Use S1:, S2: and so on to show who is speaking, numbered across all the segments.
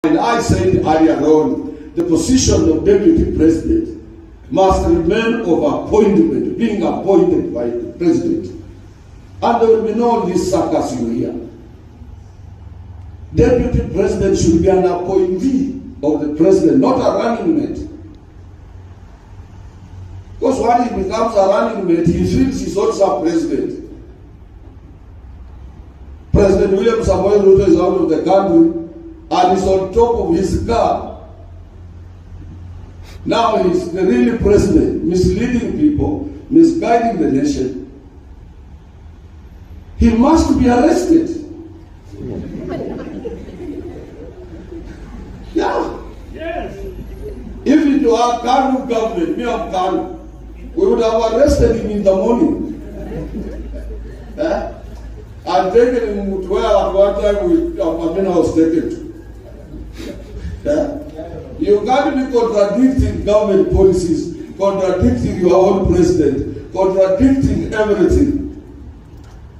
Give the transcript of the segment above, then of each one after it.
S1: And I said earlier on, the position of deputy president must remain of appointment, being appointed by the president. And there will be no this circus you hear. Deputy president should be an appointee of the president, not a running mate. Because when he becomes a running mate, he feels he's also a president. President William Samoei Ruto is out of the country and is on top of his car. Now he's the real president, misleading people, misguiding the nation. He must be arrested. Yeah.
S2: Yes.
S1: If it were Kanu government, me of Kanu, we would have arrested him in the morning. And taken him to where at one time Amina was taken to. You can't be contradicting government policies, contradicting your own president, contradicting everything.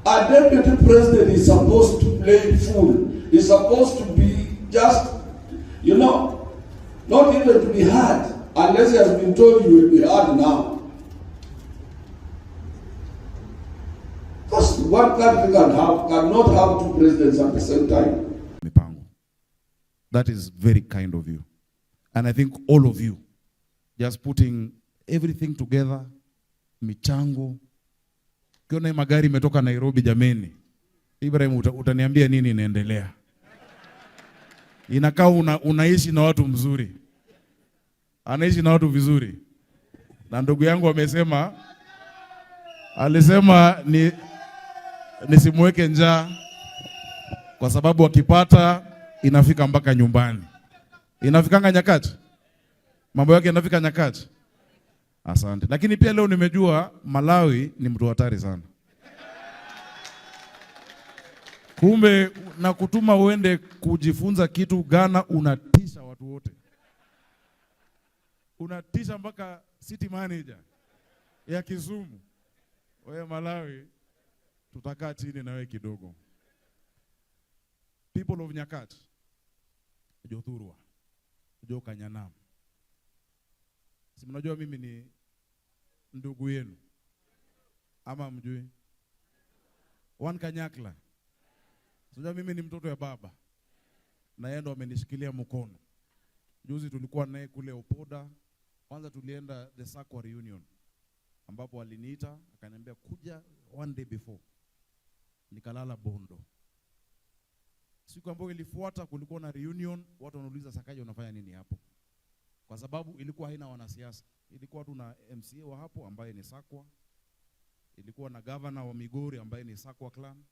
S1: A deputy president is supposed to play fool. He's supposed to be just, not even to be heard, unless he has been told you will be heard now. Because one country cannot have two presidents at the same time.
S3: That is very kind of you. And I think all of you, just putting everything together, michango. Kiona magari imetoka Nairobi jameni. Ibrahim utaniambia nini inaendelea? Inakaa unaishi na watu mzuri. Anaishi na watu vizuri. Na ndugu yangu alisema nisimweke njaa kwa sababu akipata inafika mpaka nyumbani. Inafikanga nyakati? Mambo yake yanafika nyakati? Asante. Lakini pia leo nimejua Malawi ni mtu hatari sana. Kumbe na kutuma uende kujifunza kitu Ghana, unatisha watu wote. Unatisha mpaka city manager ya Kisumu. Wewe Malawi tutakaa chini na wewe kidogo. People of Nyakach, Jothurwa, Jokanyanam. Si mnajua mimi ni ndugu yenu? Ama mjui? Kanyakla. Sijua mimi ni mtoto ya baba. Na yeye ndo amenishikilia mkono. Juzi tulikuwa naye kule Opoda. Kwanza tulienda the Sakwa reunion. Ambapo aliniita, akaniambia kuja one day before. Nikalala Bondo. Siku ambayo ilifuata kulikuwa na reunion, watu wanauliza Sakaja unafanya nini hapo? Kwa sababu ilikuwa haina wanasiasa. Ilikuwa tu na MCA wa hapo ambaye ni Sakwa. Ilikuwa na governor wa Migori ambaye ni Sakwa clan.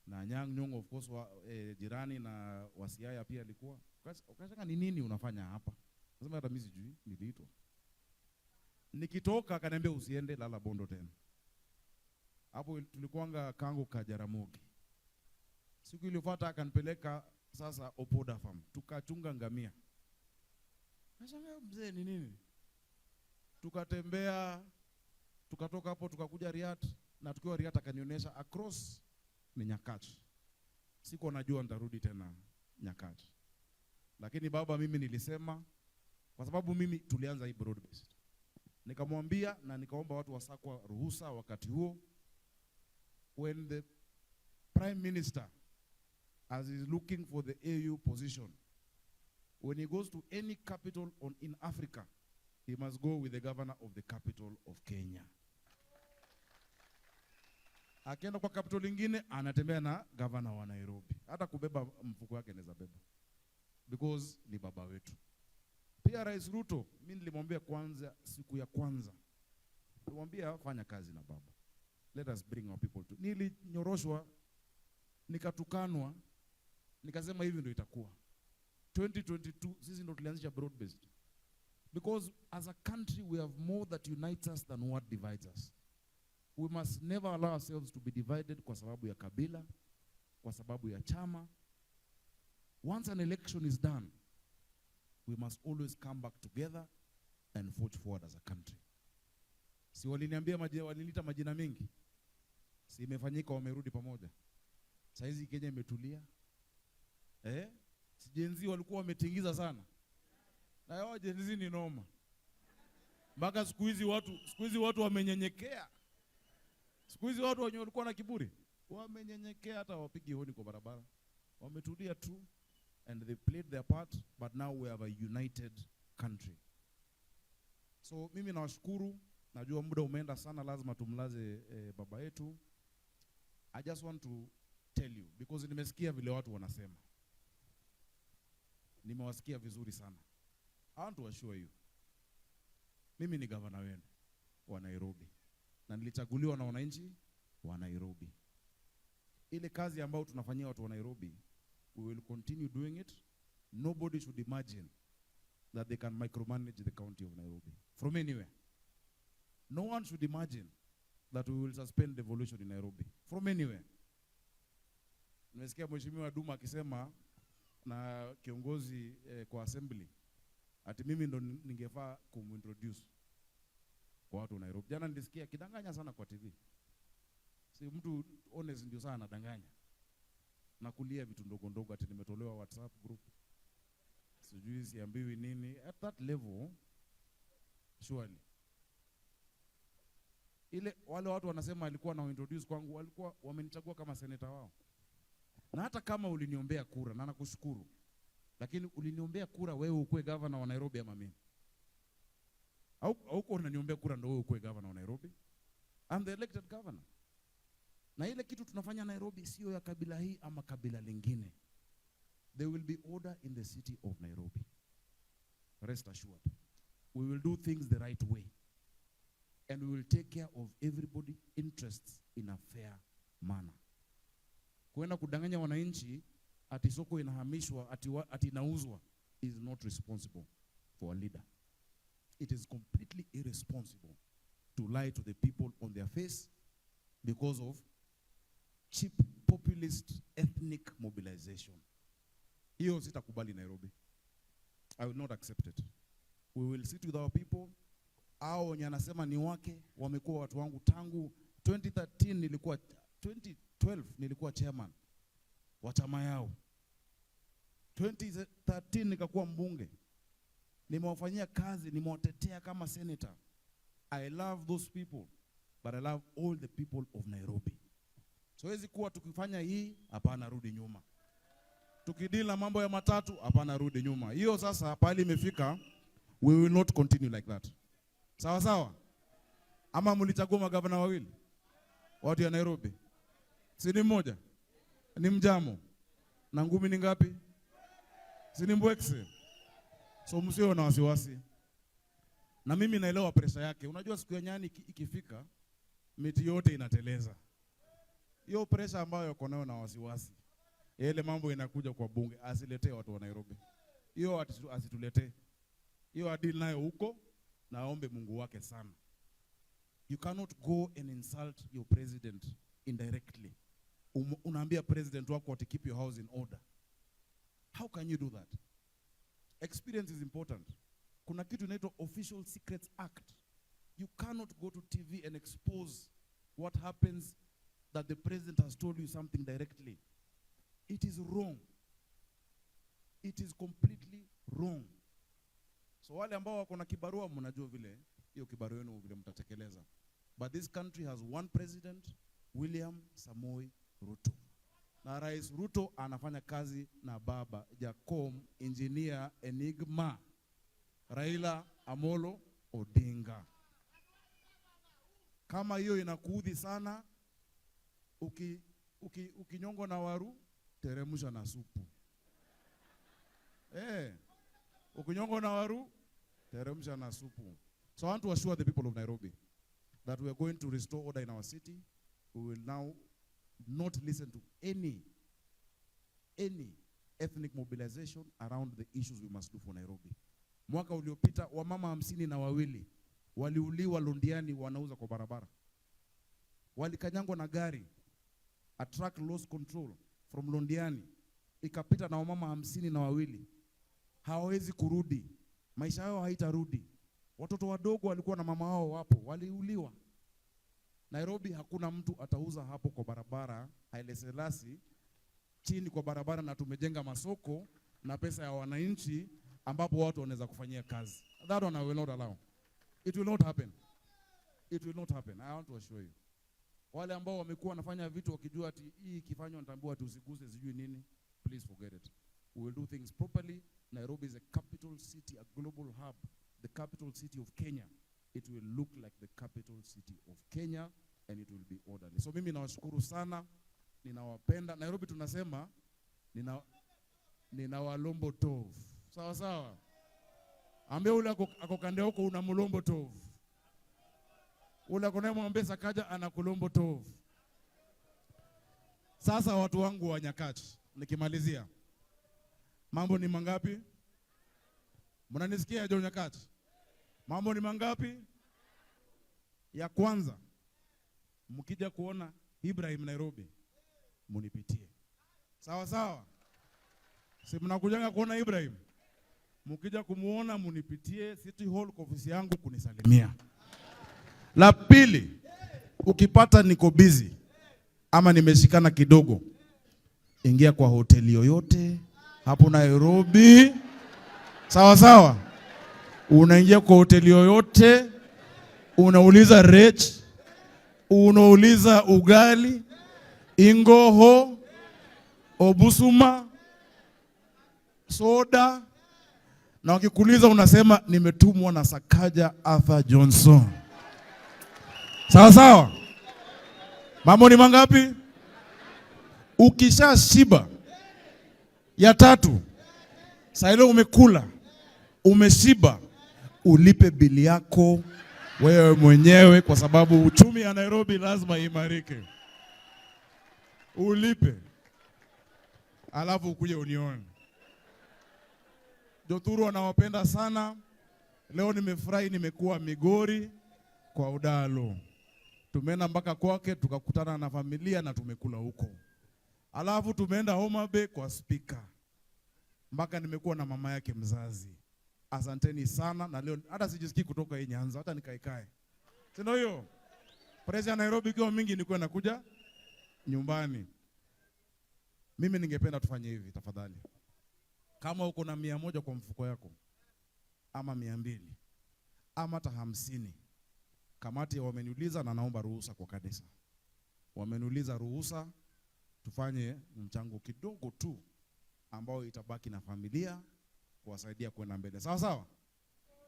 S3: Na Nyang' Nyong'o of course jirani na Wasiaya pia alikuwa. Ukashanga ni nini unafanya hapa? Nasema hata mimi sijui, niliitwa. Nikitoka akaniambia usiende, lala Bondo tena. Hapo tulikuanga Kango ka Jaramogi. Siku iliyofuata akanipeleka sasa Opoda farm. Tukachunga ngamia. Nashangaa mzee ni nini? Tukatembea, tukatoka hapo tukakuja Riat, na tukiwa Riat akanionyesha across ni Nyakach. Siku najua nitarudi tena Nyakach. Lakini baba mimi nilisema, kwa sababu mimi tulianza hii broad based. Nikamwambia na nikaomba watu wasakwa ruhusa wakati huo, when the prime minister as is looking for the AU position, when he goes to any capital in Africa, he must go with the governor of the capital of Kenya. Akienda kwa capital ingine anatembea na governor wa Nairobi. Hata kubeba mfuko wake anaweza beba. Because ni baba wetu. Pia Rais Ruto, mimi nilimwambia kwanza siku ya kwanza. Nilimwambia fanya kazi na baba. Let us bring our people to. Nilinyoroshwa, nikatukanwa, nikasema hivi ndio itakuwa. 2022 sisi ndio tulianzisha broad based. Because as a country we have more that unites us than what divides us. We must never allow ourselves to be divided kwa sababu ya kabila, kwa sababu ya chama. Once an election is done, we must always come back together and forge forward as a country. Si waliniambia waliniita majina mengi. Si imefanyika wamerudi pamoja. Saizi Kenya imetulia. Gen Z walikuwa wametingiza sana. Na hao Gen Z ni noma. Mpaka siku hizi watu wamenyenyekea. Siku hizi watu wenye walikuwa na kiburi wamenyenyekea, hata wapigi honi kwa barabara. Wametulia tu and they played their part, but now we have a united country. So mimi nawashukuru, najua muda umeenda sana, lazima tumlaze baba yetu. I just want to tell you because nimesikia vile watu wanasema. Nimewasikia vizuri sana. I want to assure you. Mimi ni gavana wenu wa Nairobi. Na nilichaguliwa na wananchi wa Nairobi. Ile kazi ambayo tunafanyia watu wa Nairobi, we will continue doing it. Nobody should imagine that they can micromanage the county of Nairobi from anywhere. No one should imagine that we will suspend devolution in Nairobi from anywhere. Nimesikia Mheshimiwa Duma akisema na kiongozi kwa assembly ati mimi ndo ningefaa kumintroduce kwa watu wa Nairobi. Jana nilisikia kidanganya sana kwa TV. Si mtu honest ndio sana anadanganya. Na kulia vitu ndogo ndogo ati nimetolewa WhatsApp group. Sijui siambiwi nini. At that level, surely. Ile wale watu wanasema alikuwa na introduce kwangu, walikuwa wamenichagua kama senator wao. Na hata kama uliniombea kura, na nakushukuru. Lakini uliniombea kura wewe ukue governor wa Nairobi ama mimi? Au uko unaniombea kura ndio wewe ukue governor wa Nairobi? I'm the elected governor. Na ile kitu tunafanya Nairobi sio ya kabila hii ama kabila lingine. There will be order in the city of Nairobi. Rest assured. We will do things the right way. And we will take care of everybody's interests in a fair manner. Kuenda kudanganya wananchi ati soko inahamishwa ati inauzwa is not responsible for a leader. It is completely irresponsible to lie to the people on their face because of cheap populist ethnic mobilization. Hiyo sitakubali Nairobi. I will not accept it. We will sit with our people. Hao wenye anasema ni wake wamekuwa watu wangu tangu 2012 nilikuwa chairman wa chama yao. 2013 nikakuwa mbunge. Nimewafanyia kazi, nimewatetea kama senator. I love those people, but I love all the people of Nairobi. So hizi kuwa tukifanya hii, hapana rudi nyuma. Tukidila mambo ya matatu, hapana rudi nyuma. Hiyo sasa pale imefika, we will not continue like that. Sawa sawa? Ama mlichagua magavana wawili? Watu ya Nairobi. Si ni mmoja? Ni Mjamo. Na Ngumi ni ngapi? Si ni Mbwekse. So msio na wasiwasi. Na mimi naelewa pressure yake. Unajua siku ya nyani ikifika, miti yote inateleza. Hiyo pressure ambayo yuko nayo na wasiwasi. Ile mambo inakuja kwa bunge, asiletee watu wa Nairobi. Hiyo asituletee. Hiyo adili nayo huko, naombe Mungu wake sana. You cannot go and insult your president indirectly. Unaambia president wako to keep your house in order. How can you do that? Experience is important. Kuna kitu inaitwa Official Secrets Act. You cannot go to TV and expose what happens that the president has told you something directly. It is wrong. It is completely wrong. So wale ambao wako na kibarua mnajua vile hiyo kibarua yenu vile mtatekeleza. But this country has one president, William Samoei Ruto. Na Rais Ruto anafanya kazi na baba Jacom Engineer Enigma Raila Amolo Odinga. Kama hiyo inakuudhi sana, ukinyongo na waru, teremsha na supu. Ukinyongo na waru, teremsha na supu. So I want to assure the people of Nairobi that we are going to restore order in our city. We will now not listen to any ethnic mobilization around the issues we must do for Nairobi. Mwaka uliopita wamama 52 waliuliwa Londiani wanauza kwa barabara. Walikanyangwa na gari. A truck lost control from Londiani. Ikapita na wamama 52. Hawawezi kurudi. Maisha yao haitarudi. Watoto wadogo walikuwa na mama wao wapo, waliuliwa. Nairobi hakuna mtu atauza hapo kwa barabara, Haile Selassie, chini kwa barabara na tumejenga masoko, na pesa ya wananchi ambapo watu wanaweza kufanyia kazi. That one I will not allow. It will not happen. It will not happen. I want to assure you. Wale ambao wamekuwa wanafanya vitu wakijua ati hii ikifanywa nitaambiwa ati usiguse sijui nini, please forget it. We will do things properly. Nairobi is a capital city, a global hub, the capital city of Kenya. It will look like the capital city of Kenya and it will be orderly. So mimi nawashukuru sana, ninawapenda. Nairobi tunasema nina walombo tovu. Sawa sawa. Ambia ule ako kande huko una mulombo tovu. Ule akona mwambie Sakaja ana kulombo tovu. Sasa watu wangu wa Nyakach, nikimalizia. Mambo ni mangapi? Mnanisikia John Nyakach? Mambo ni mangapi? Ya kwanza, mkija kuona Ibrahim Nairobi, munipitie. Sawa sawa? Si mnakujanga kuona Ibrahim? Mkija kumuona munipitie City Hall kwa ofisi yangu kunisalimia. La pili, ukipata niko busy ama nimeshikana kidogo, ingia kwa hoteli yoyote hapo Nairobi. Sawa sawa? Unaingia kwa hoteli yoyote, unauliza rate, unauliza ugali, ingoho, obusuma, soda, na wakikuuliza unasema nimetumwa na Sakaja Arthur Johnson. Sawa sawa? Mambo ni mangapi? Ukisha shiba, ya tatu, saa ile umekula, umeshiba, ulipe bili yako wewe mwenyewe kwa sababu uchumi ya Nairobi lazima imarike. Ulipe. Alafu ukuje unione. Jothuru anawapenda sana. Leo nimefurahi nimekuwa Migori kwa Udalo. Tumeenda mpaka kwake tukakutana na familia na tumekula huko. Alafu tumeenda Homa Bay kwa speaker. Mpaka nimekuwa na mama yake mzazi. Asanteni sana na leo hata sijisikii kutoka hii Nyanza, hata nikaikae. Sio hiyo? Pressure ya Nairobi kwa mingi nilikuwa nakuja nyumbani. Mimi ningependa tufanye hivi tafadhali. Kama uko na 100 kwa mfuko yako ama 200 ama hata 50, kamati wameniuliza na naomba ruhusa kwa kanisa. Wameniuliza ruhusa tufanye mchango kidogo tu ambao itabaki na familia kuwasaidia kwenda mbele. Sawa sawa?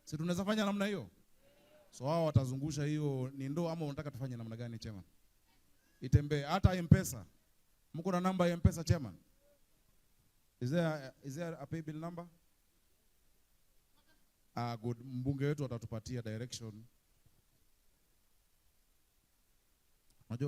S3: Si tunaweza fanya namna hiyo? So wao watazungusha hiyo ni ndoo ama unataka tufanye namna gani chairman? Itembee hata M-Pesa. Mko na namba ya M-Pesa chairman? Is there a pay bill number? Good. Mbunge wetu atatupatia direction